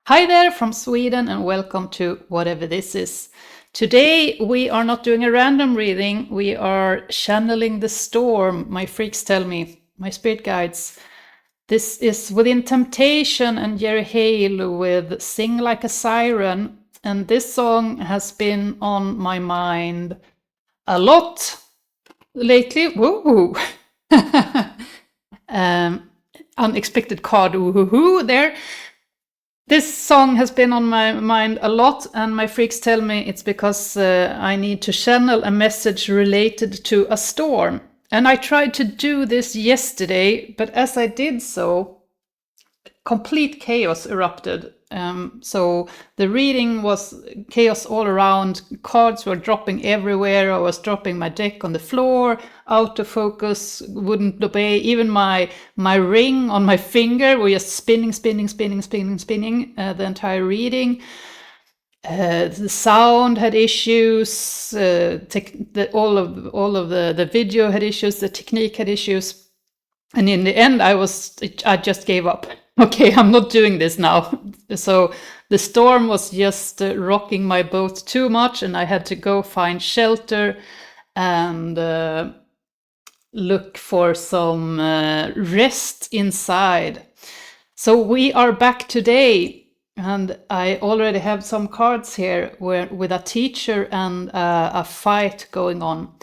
Hi there from Sweden and welcome to whatever this is. Today we are not doing a random reading, we are channeling the storm, my freaks tell me, my spirit guides. This is within Temptation and Heil with Sing Like a Siren, and this song has been on my mind a lot lately. Woo! Unexpected card, woohoo there. This song has been on my mind a lot, and my freaks tell me it's because I need to channel a message related to a storm. And I tried to do this yesterday, but as I did so, complete chaos erupted. So the reading was chaos all around. Cards were dropping everywhere. I was dropping my deck on the floor. Autofocus wouldn't obey. Even my ring on my finger was just spinning the entire reading. The sound had issues. All of the video had issues. The technique had issues. And in the end, I just gave up. Okay, I'm not doing this now. So the storm was just rocking my boat too much, and I had to go find shelter and look for some rest inside. So we are back today, and I already have some cards here with a teacher and a fight going on.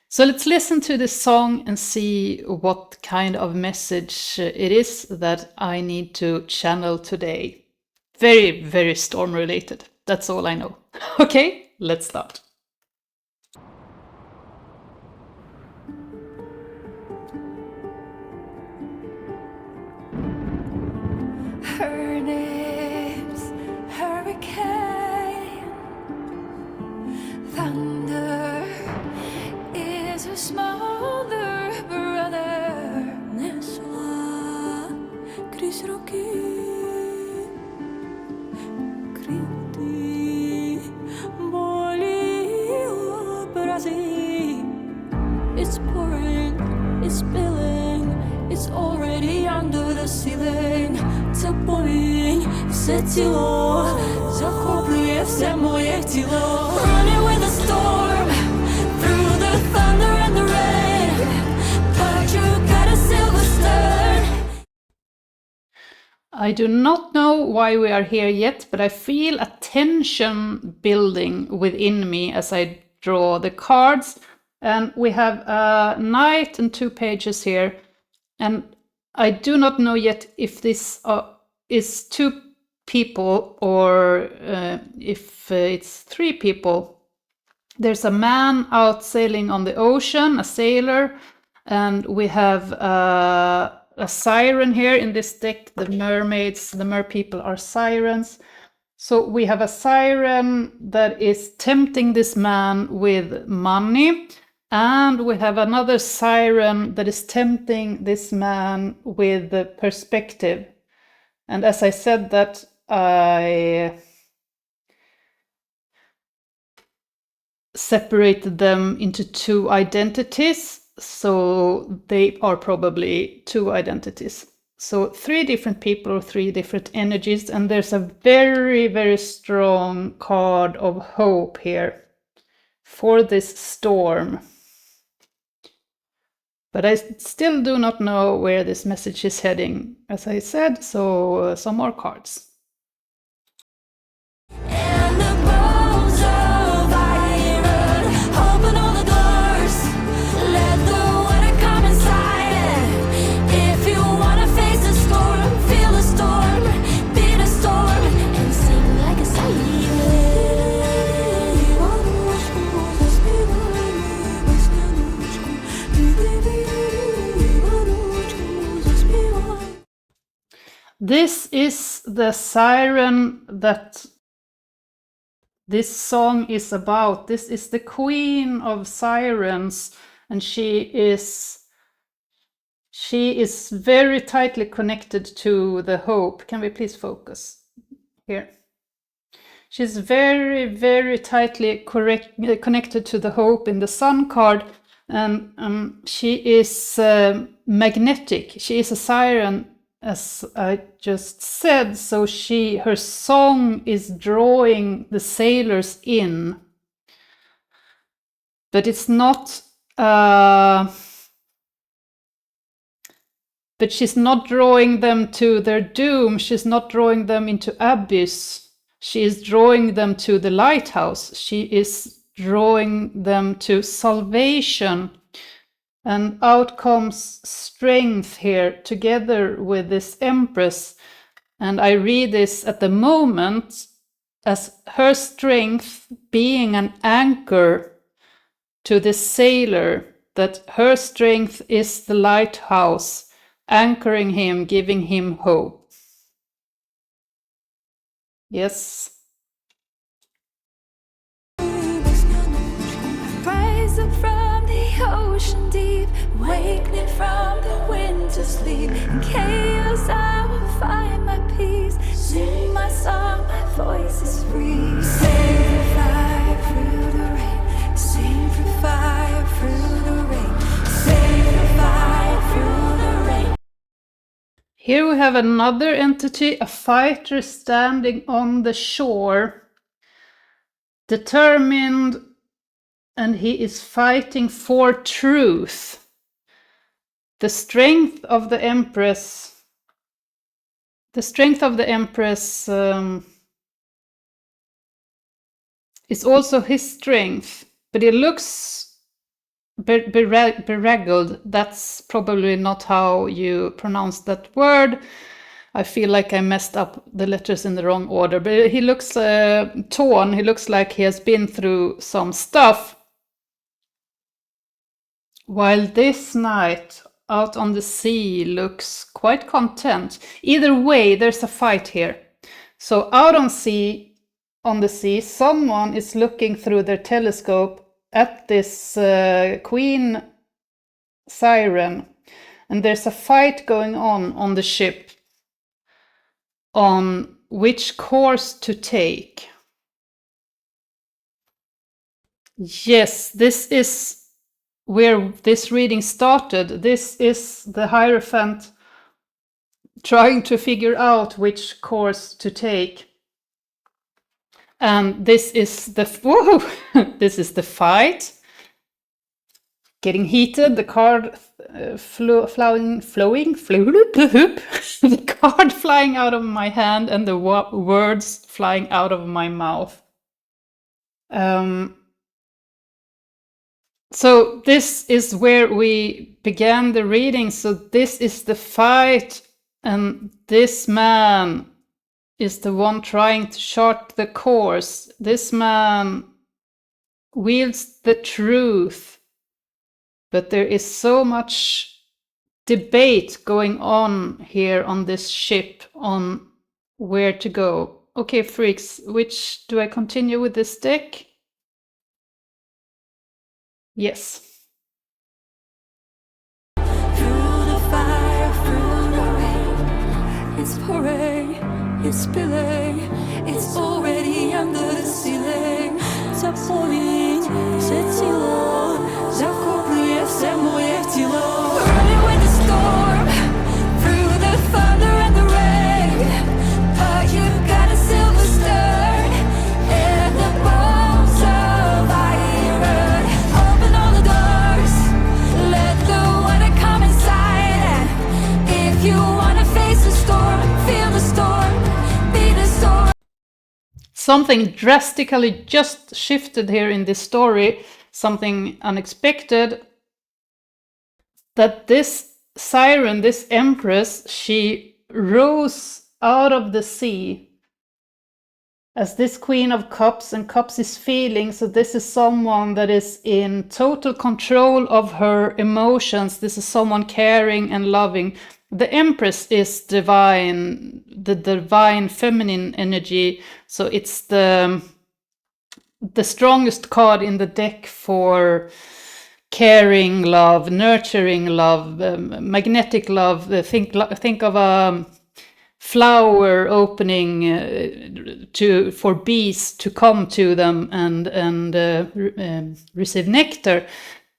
So let's listen to this song and see what kind of message it is that I need to channel today. Very, very storm related. That's all I know. Okay, let's start. Her name's Hurricane. Thunder is her smaller brother. Nesla Krisroki Kriti Boli Brazil. It's pouring, it's spilling, it's already under the ceiling. Running with the storm, through the thunder and the rain, but you got a silver stern. I do not know why we are here yet, but I feel a tension building within me as I draw the cards. And we have a knight and 2 pages here. And I do not know yet if this is 2 people or if it's 3 people. There's a man out sailing on the ocean, a sailor, and we have a siren here in this deck. The mermaids, the mer people are sirens. So we have a siren that is tempting this man with money. And we have another siren that is tempting this man with the perspective. And as I said that, I separated them into 2 identities. So they are probably 2 identities. So 3 different people or 3 different energies. And there's a very, very strong card of hope here for this storm. But I still do not know where this message is heading, as I said, so some more cards. And the bones of iron, open all the doors, let the water come inside. If you wanna face the storm, feel the storm, be the storm, and sing like a siren. This is the siren that this song is about. This is the queen of sirens, and she is very tightly connected to the hope. Can we please focus here? She's very, very tightly connected to the hope in the sun card, and she is magnetic. She is a siren as I just said, so her song is drawing the sailors in, but it's not. But she's not drawing them to their doom. She's not drawing them into abyss. She is drawing them to the lighthouse. She is drawing them to salvation. And out comes strength here together with this Empress. And I read this at the moment as her strength being an anchor to the sailor, that her strength is the lighthouse, anchoring him, giving him hope. Yes. Rising from the ocean deep, wakening from the winter sleep. In chaos I will find my peace. Sing my song, my voice is free. Sing through fire, through the rain. Sing through fire, through the rain. Sing through fire, through the rain. Here we have another entity, a fighter standing on the shore, determined, and he is fighting for truth. The strength of the Empress, is also his strength, but he looks beraggled. That's probably not how you pronounce that word. I feel like I messed up the letters in the wrong order, but he looks torn. He looks like he has been through some stuff. While this knight out on the sea looks quite content. Either way, there's a fight here. So out on the sea, someone is looking through their telescope at this Queen Siren, and there's a fight going on the ship on which course to take. Yes, this is where this reading started. This is the Hierophant trying to figure out which course to take. And this is the this is the fight. Getting heated, the card flowing, the card flying out of my hand and the words flying out of my mouth. So this is where we began the reading. So this is the fight, and this man is the one trying to chart the course. This man wields the truth, but there is so much debate going on here on this ship on where to go. Okay, freaks, which do I continue with this deck? Yes. Through the fire, through the rain. It's pouring, it's spilling, it's already under the ceiling. Zapomnij, svetilo, zakopuje se moje tilo. Running with the storm, through the thunder and the rain. But you got a silver stir in the bones of iron. Open all the doors, let the water come inside. If you wanna face the storm, feel the storm, be the storm. Something drastically just shifted here in this story, something unexpected, that this Siren, this Empress, she rose out of the sea as this Queen of Cups, and Cups is feeling, so this is someone that is in total control of her emotions. This is someone caring and loving. The Empress is divine, the divine feminine energy, so it's the strongest card in the deck for caring love, nurturing love, magnetic love. Think of a flower opening for bees to come to them and receive nectar.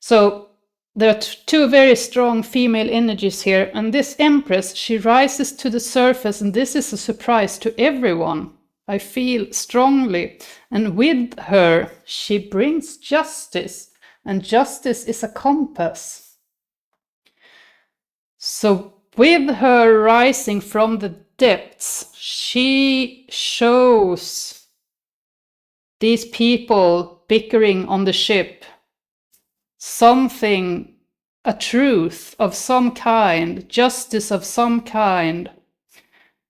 So there are two very strong female energies here, and this Empress, she rises to the surface, and this is a surprise to everyone. I feel strongly, and with her, she brings justice, and justice is a compass. So with her rising from the depths, she shows these people bickering on the ship something, a truth of some kind, justice of some kind.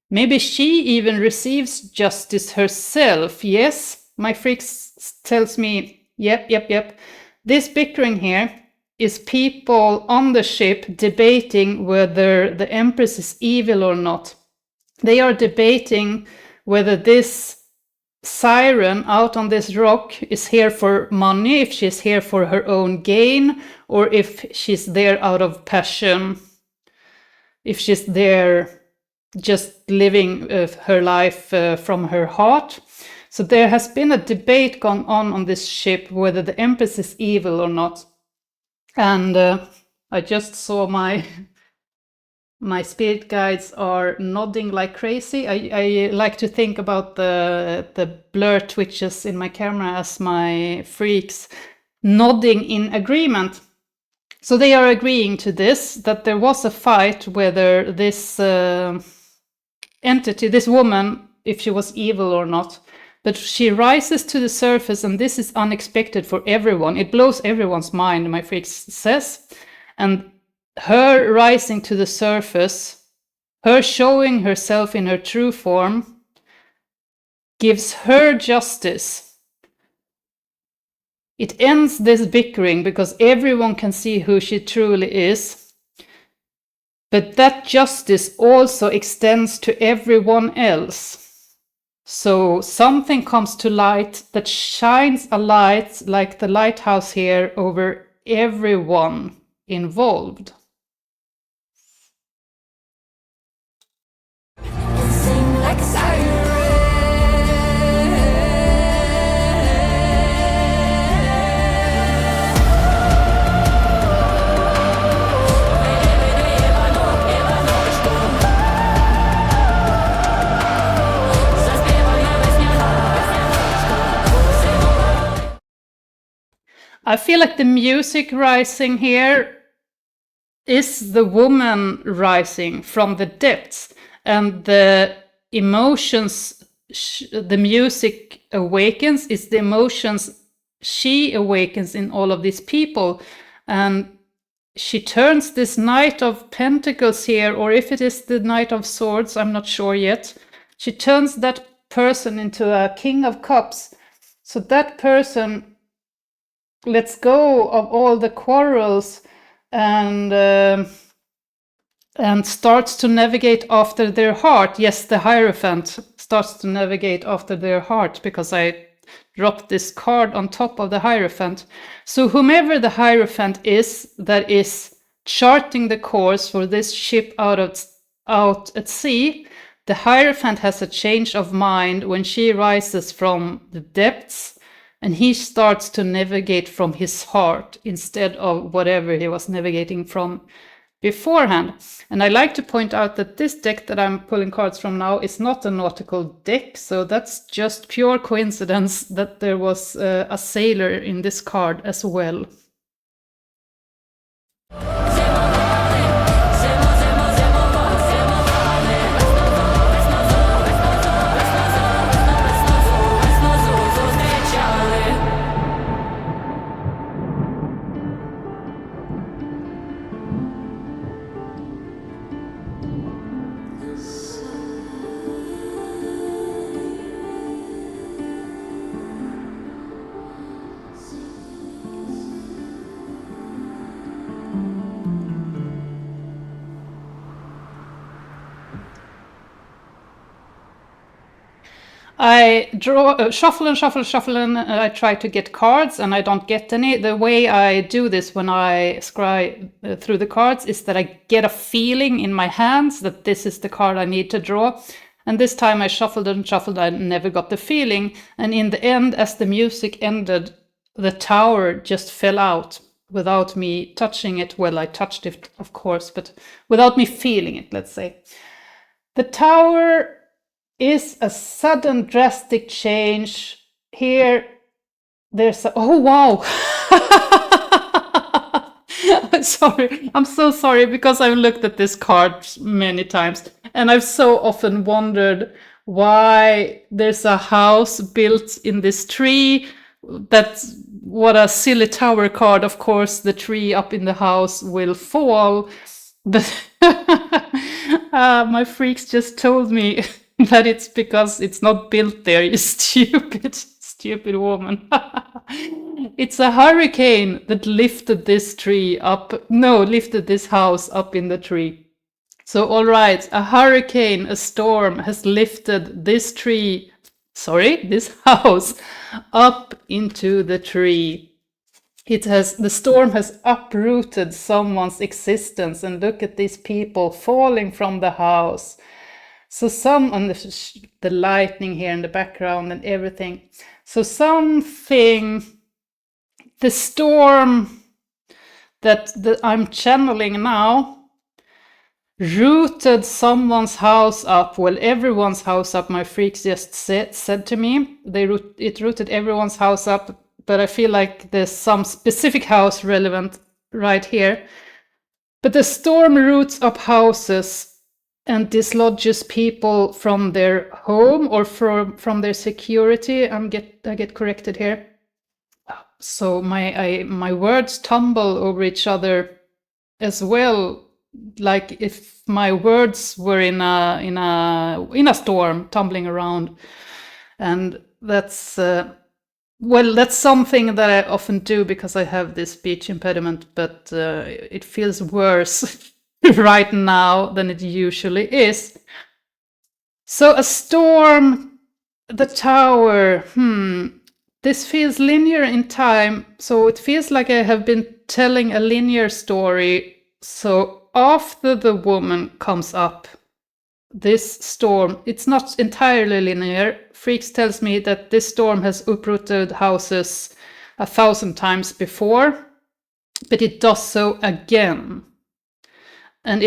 Maybe she even receives justice herself. Yes, my freaks tells me, yep. This bickering here is people on the ship debating whether the Empress is evil or not. They are debating whether this Siren out on this rock is here for money, if she's here for her own gain, or if she's there out of passion, if she's there just living her life from her heart. So there has been a debate going on this ship whether the Empress is evil or not. And I just saw my spirit guides are nodding like crazy. I like to think about the blur twitches in my camera as my freaks nodding in agreement. So they are agreeing to this, that there was a fight whether this entity, this woman, if she was evil or not. But she rises to the surface, and this is unexpected for everyone. It blows everyone's mind, my freaks says. And her rising to the surface, her showing herself in her true form, gives her justice. It ends this bickering because everyone can see who she truly is. But that justice also extends to everyone else. So something comes to light that shines a light like the lighthouse here over everyone involved. Sing like a siren. I feel like the music rising here is the woman rising from the depths, and the emotions the music awakens is the emotions she awakens in all of these people. And she turns this Knight of Pentacles here, or if it is the Knight of Swords, I'm not sure yet. She turns that person into a King of Cups. So that person lets go of all the quarrels and starts to navigate after their heart. Yes, the Hierophant starts to navigate after their heart, because I dropped this card on top of the Hierophant. So whomever the Hierophant is that is charting the course for this ship out at sea, the Hierophant has a change of mind when she rises from the depths, and he starts to navigate from his heart instead of whatever he was navigating from beforehand. And I like to point out that this deck that I'm pulling cards from now is not a nautical deck, so that's just pure coincidence that there was a sailor in this card as well. I draw, shuffle, and I try to get cards, and I don't get any. The way I do this when I scry through the cards is that I get a feeling in my hands that this is the card I need to draw. And this time I shuffled and shuffled, I never got the feeling. And in the end, as the music ended, the tower just fell out. without me touching it. Well, I touched it, of course, but without me feeling it, let's say. The tower is a sudden drastic change. Here, there's a, oh wow! Sorry, I'm so sorry because I've looked at this card many times and I've so often wondered why there's a house built in this tree. That's what a silly tower card. Of course, the tree up in the house will fall. But my freaks just told me that it's because it's not built there, you stupid woman. It's a hurricane that lifted this tree up, no, lifted this house up in the tree. So, all right, a hurricane, a storm has lifted this tree, sorry, this house up into the tree. The storm has uprooted someone's existence, and look at these people falling from the house. So and the lightning here in the background and everything. So the storm that I'm channeling now rooted someone's house up. Well, everyone's house up, my freaks just said to me. It rooted everyone's house up, but I feel like there's some specific house relevant right here. But the storm roots up houses and dislodges people from their home or from their security. I get corrected here. So my words tumble over each other as well, like if my words were in a storm tumbling around, and that's that's something that I often do because I have this speech impediment, but it feels worse right now than it usually is. So a storm, the tower, this feels linear in time, so it feels like I have been telling a linear story. So after the woman comes up, this storm, it's not entirely linear. Freaks tells me that this storm has uprooted houses 1,000 times before, but it does so again. And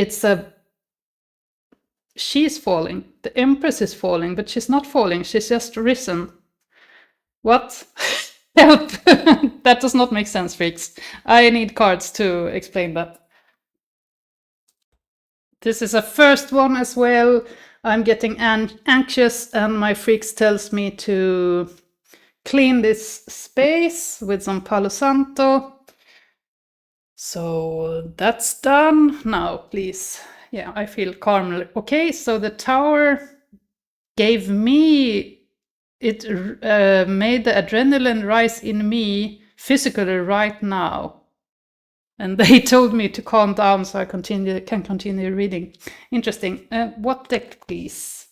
she's falling. The Empress is falling, but she's not falling. She's just risen. What? Help! That does not make sense, freaks. I need cards to explain that. This is a first one as well. I'm getting anxious and my freaks tells me to clean this space with some Palo Santo. So that's done. Now, please. Yeah, I feel calm. Okay, so the tower gave me, it made the adrenaline rise in me physically right now. And they told me to calm down so I can continue reading. Interesting. What deck, please?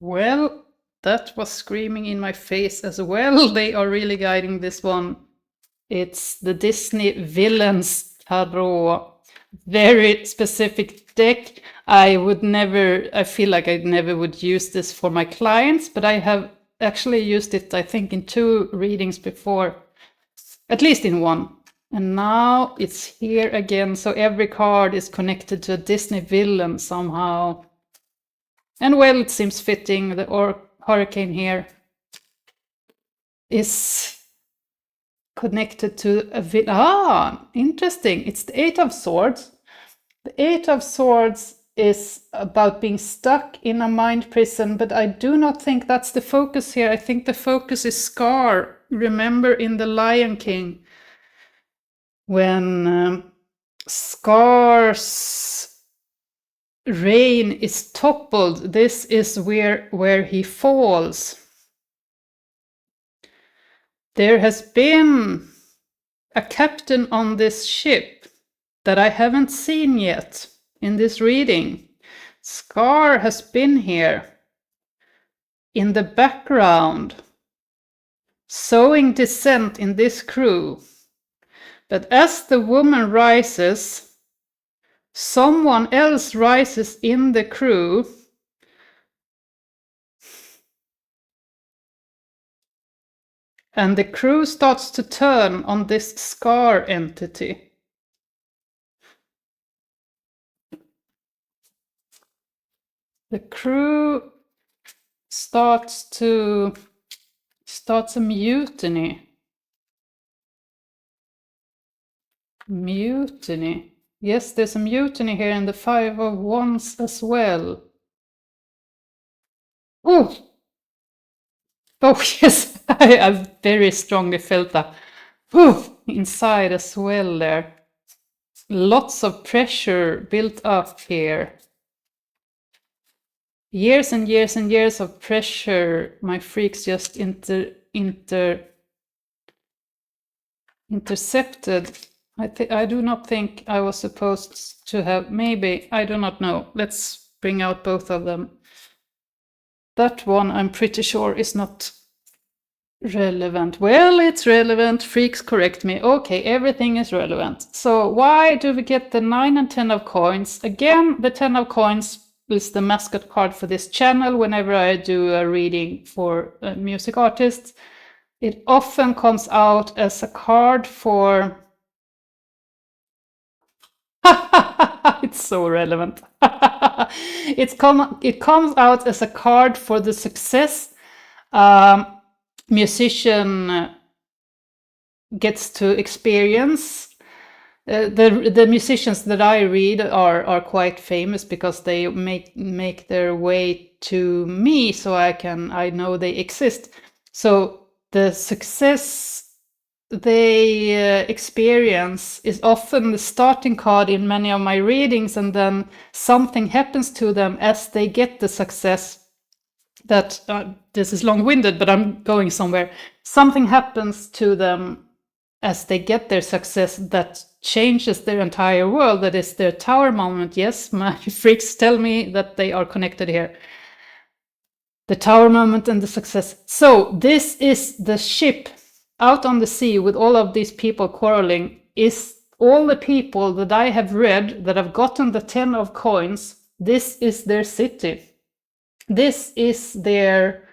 Well, that was screaming in my face as well. They are really guiding this one. It's the Disney Villains Tarot. Very specific deck. I feel like I never would use this for my clients, but I have actually used it, I think, in 2 readings before, at least in one. And now it's here again, so every card is connected to a Disney villain somehow. And well, it seems fitting, the hurricane here is connected to a villain. Ah, interesting. It's the 8 of Swords. The 8 of Swords is about being stuck in a mind prison, but I do not think that's the focus here. I think the focus is Scar. Remember in The Lion King, when Scar's reign is toppled, this is where he falls. There has been a captain on this ship that I haven't seen yet in this reading. Scar has been here in the background, sowing dissent in this crew. But as the woman rises, someone else rises in the crew. And the crew starts to turn on this scar entity. The crew starts a mutiny. Mutiny. Yes, there's a mutiny here in the Five of Wands as well. Oh! Oh, yes, I very strongly felt that. Oh, inside as well there. Lots of pressure built up here. Years and years and years of pressure. My freaks just intercepted. I do not think I was supposed to have. Maybe, I do not know. Let's bring out both of them. That one I'm pretty sure is not relevant. Well, it's relevant. Freaks correct me. Okay, everything is relevant. So why do we get the 9 and 10 of coins? Again, the 10 of coins is the mascot card for this channel. Whenever I do a reading for music artists, it often comes out as a card for... It's so relevant. It comes out as a card for the success musician gets to experience. The musicians that I read are quite famous because they make their way to me, so I know they exist. So the success they experience is often the starting card in many of my readings, and then something happens to them as they get the success. That this is long-winded, but I'm going somewhere. Something happens to them as they get their success that changes their entire world. That is their tower moment. Yes, my freaks tell me that they are connected here. The tower moment and the success. So this is the ship out on the sea with all of these people quarreling. Is all the people that I have read that have gotten the 10 of coins, this is their city. This is their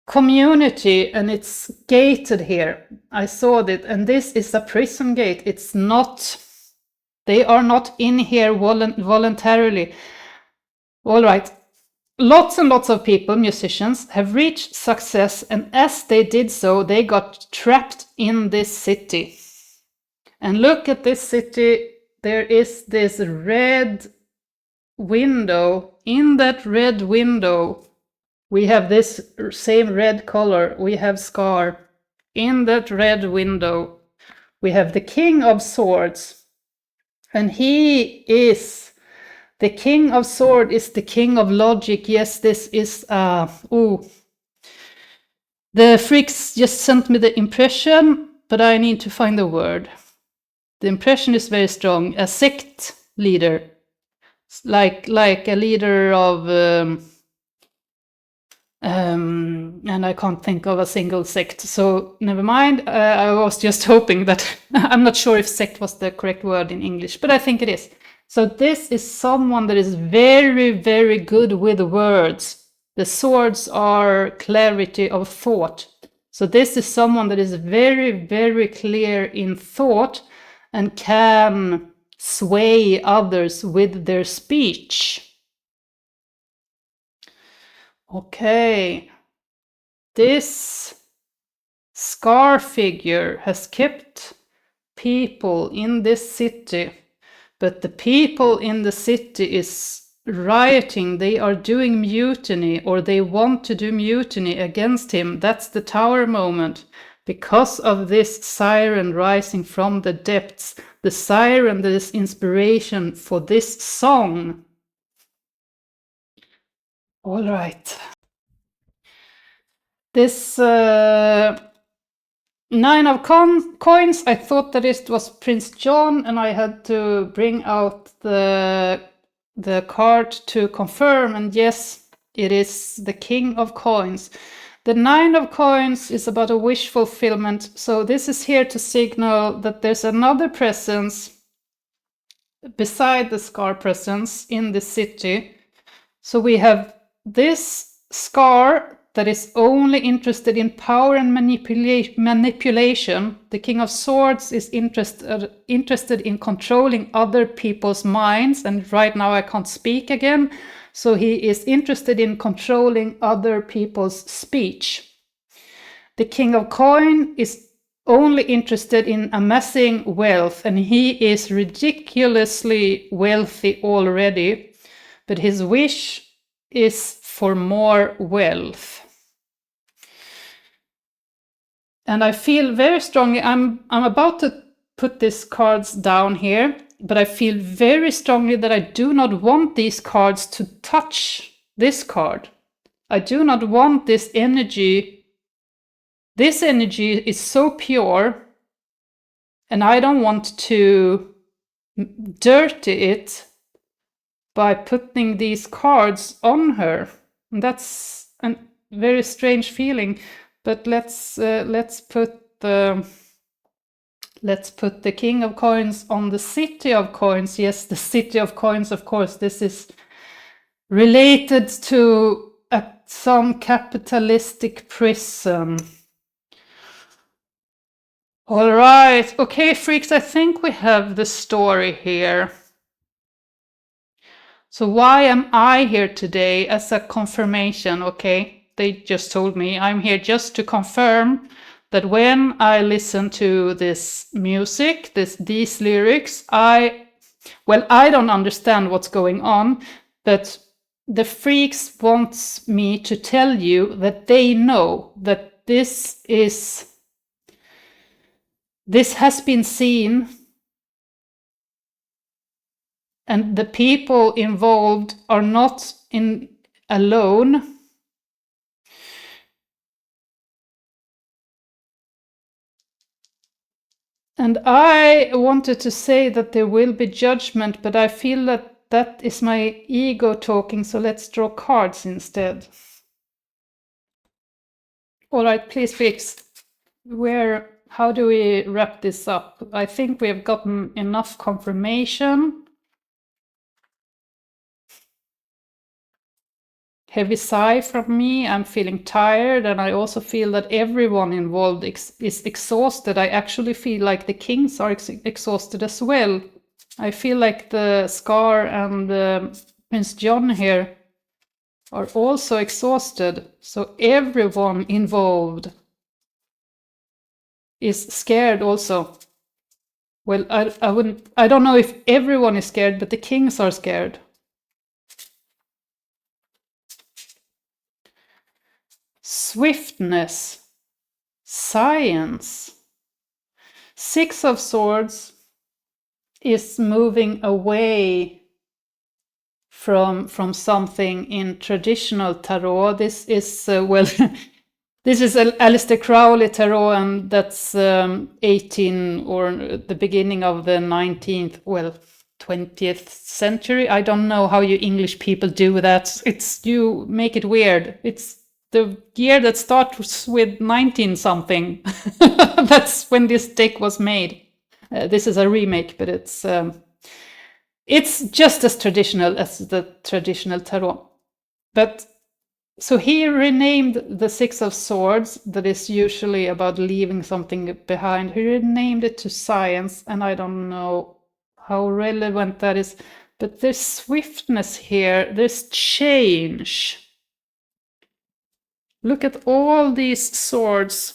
community, and it's gated here. I saw it, and this is a prison gate. It's not, they are not in here voluntarily. All right. Lots and lots of people, musicians, have reached success, and as they did so, they got trapped in this city. And look at this city. There is this red window. In that red window, we have this same red color. We have Scar. In that red window, we have the King of Swords. And he is... The King of Swords is the King of Logic. Yes, this is... The freaks just sent me the impression, but I need to find the word. The impression is very strong. A sect leader. Like a leader of... and I can't think of a single sect, so never mind. I was just hoping that... I'm not sure if sect was the correct word in English, but I think it is. So this is someone that is very, very good with words. The swords are clarity of thought. So this is someone that is very, very clear in thought and can sway others with their speech. Okay. This Scar figure has kept people in this city. But the people in the city is rioting. They are doing mutiny, or they want to do mutiny against him. That's the tower moment. Because of this siren rising from the depths, the siren that is inspiration for this song. All right. This 9 of coins, I thought that it was Prince John, and I had to bring out the card to confirm, and yes, it is the King of Coins. The 9 of coins is about a wish fulfillment, so this is here to signal that there's another presence beside the Scar presence in the city. So we have this Scar that is only interested in power and manipulation. The King of Swords is interested in controlling other people's minds, and right now I can't speak again, so he is interested in controlling other people's speech. The King of Coin is only interested in amassing wealth, and he is ridiculously wealthy already, but his wish is for more wealth. And I feel very strongly, I'm about to put these cards down here, but I feel very strongly that I do not want these cards to touch this card. I do not want this energy. This energy is so pure, and I don't want to dirty it by putting these cards on her. And that's a very strange feeling. But let's put the King of Coins on the City of Coins. Yes, the City of Coins, of course. This is related to some capitalistic prison. All right. Okay, freaks, I think we have the story here. So why am I here today? As a confirmation, okay? They just told me I'm here just to confirm that when I listen to this music, these lyrics, I don't understand what's going on, but the freaks wants me to tell you that they know that this has been seen, and the people involved are not alone. And I wanted to say that there will be judgment, but I feel that is my ego talking, so let's draw cards instead. All right, please fix. How do we wrap this up? I think we have gotten enough confirmation. Heavy sigh from me. I'm feeling tired, and I also feel that everyone involved is exhausted. I actually feel like the kings are exhausted as well. I feel like the Scar and Prince John here are also exhausted. So everyone involved is scared also. Well, I don't know if everyone is scared, but the kings are scared. Swiftness, science. Six of Swords is moving away from something in traditional tarot. This is this is Aleister Crowley tarot, and that's 18 or the beginning of the 19th, 20th century. I don't know how you English people do that. You make it weird. It's the year that starts with 19 something. That's when this deck was made. This is a remake, but it's just as traditional as the traditional tarot. But so he renamed the Six of Swords, that is usually about leaving something behind. He renamed it to Science, and I don't know how relevant that is. But there's swiftness here, there's change. Look at all these swords.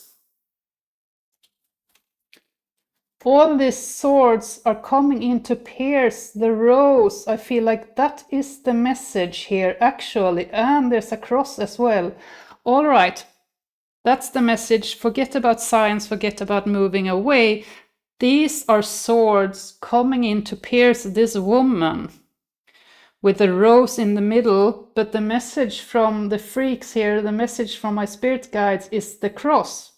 All these swords are coming in to pierce the rose. I feel like that is the message here, actually. And there's a cross as well. All right. That's the message. Forget about science. Forget about moving away. These are swords coming in to pierce this woman with a rose in the middle. But the message from the freaks here, the message from my spirit guides is the cross.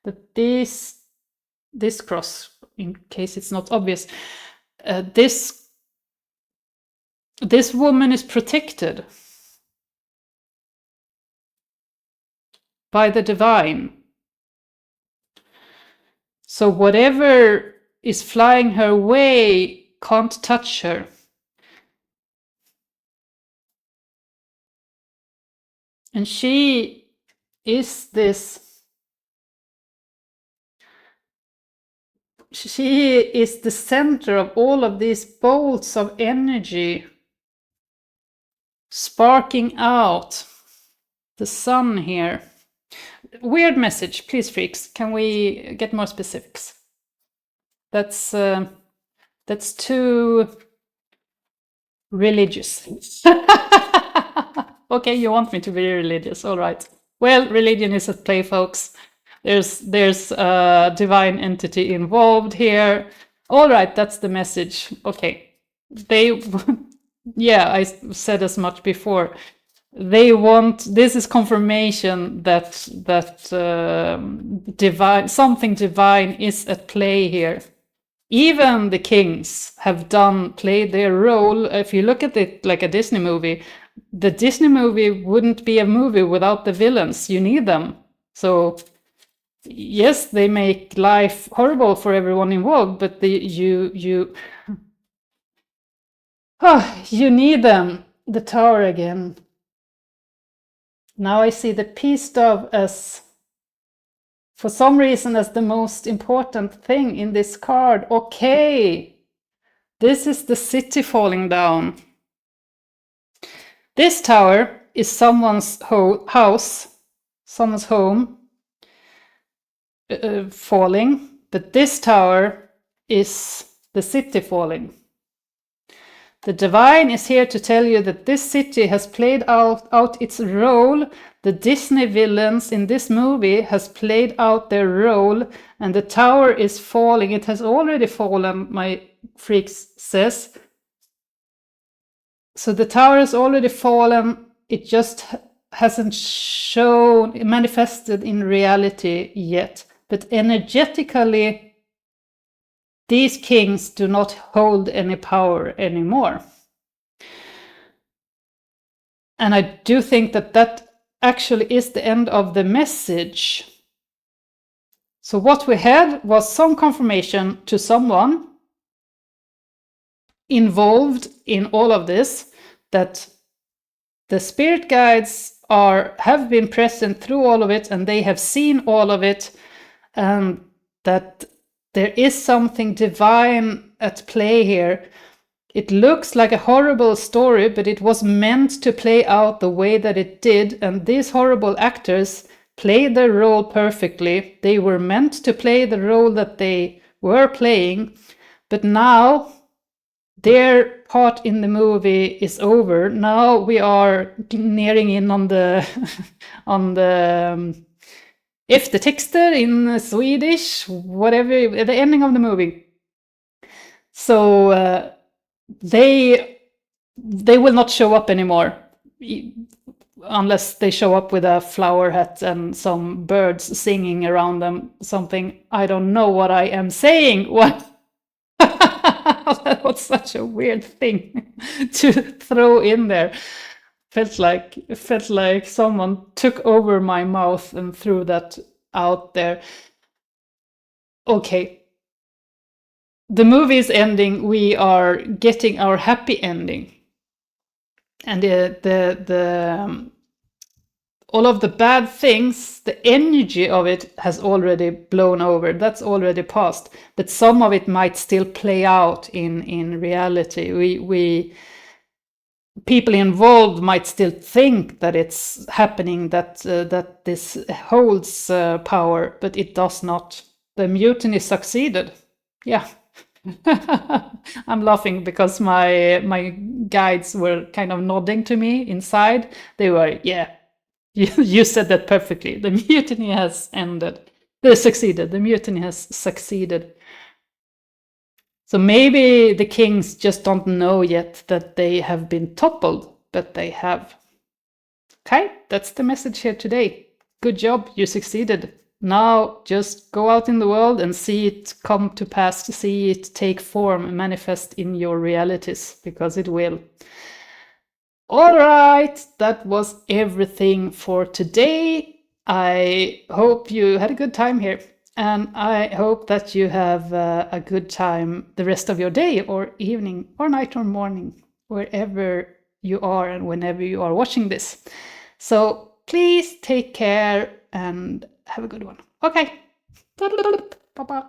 That this cross, in case it's not obvious, this woman is protected by the divine. So whatever is flying her way can't touch her. And she is this? She is the center of all of these bolts of energy sparking out. The sun here. Weird message, please, freaks. Can we get more specifics? That's too religious. Okay, you want me to be religious, all right. Well, religion is at play, folks. There's a divine entity involved here. All right, that's the message. Okay, yeah, I said as much before. They want, this is confirmation that something divine is at play here. Even the kings have played their role. If you look at it like a Disney movie, the Disney movie wouldn't be a movie without the villains. You need them. So yes, they make life horrible for everyone involved, but you need them. The tower again. Now I see the peace dove as, for some reason, as the most important thing in this card. Okay, this is the city falling down. This tower is someone's house, someone's home falling, but this tower is the city falling. The divine is here to tell you that this city has played out its role. The Disney villains in this movie has played out their role, and the tower is falling. It has already fallen, my freaks says. So the tower has already fallen. It just hasn't manifested in reality yet. But energetically, these kings do not hold any power anymore. And I do think that actually is the end of the message. So what we had was some confirmation to someone involved in all of this, that the spirit guides have been present through all of it, and they have seen all of it, and that there is something divine at play here. It looks like a horrible story, but it was meant to play out the way that it did, and these horrible actors played their role perfectly. They were meant to play the role that they were playing, but now their part in the movie is over. Now we are nearing in on the eftertexter in Swedish, whatever, the ending of the movie. So they will not show up anymore, unless they show up with a flower hat and some birds singing around them. Something, I don't know what I am saying. What? That was such a weird thing to throw in there. Felt like someone took over my mouth and threw that out there. Okay. The movie is ending. We are getting our happy ending. And all of the bad things, the energy of it has already blown over. That's already past. But some of it might still play out in reality. People involved might still think that it's happening, that this holds power, but it does not. The mutiny succeeded. Yeah. I'm laughing because my guides were kind of nodding to me inside. They were, yeah, you said that perfectly. The mutiny has ended. They succeeded. The mutiny has succeeded. So maybe the kings just don't know yet that they have been toppled, but they have. Okay, that's the message here today. Good job, you succeeded. Now just go out in the world and see it come to pass, see it take form and manifest in your realities, because it will. All right, that was everything for today. I hope you had a good time here. And I hope that you have a good time the rest of your day or evening or night or morning, wherever you are and whenever you are watching this. So please take care and have a good one. Okay. Bye-bye.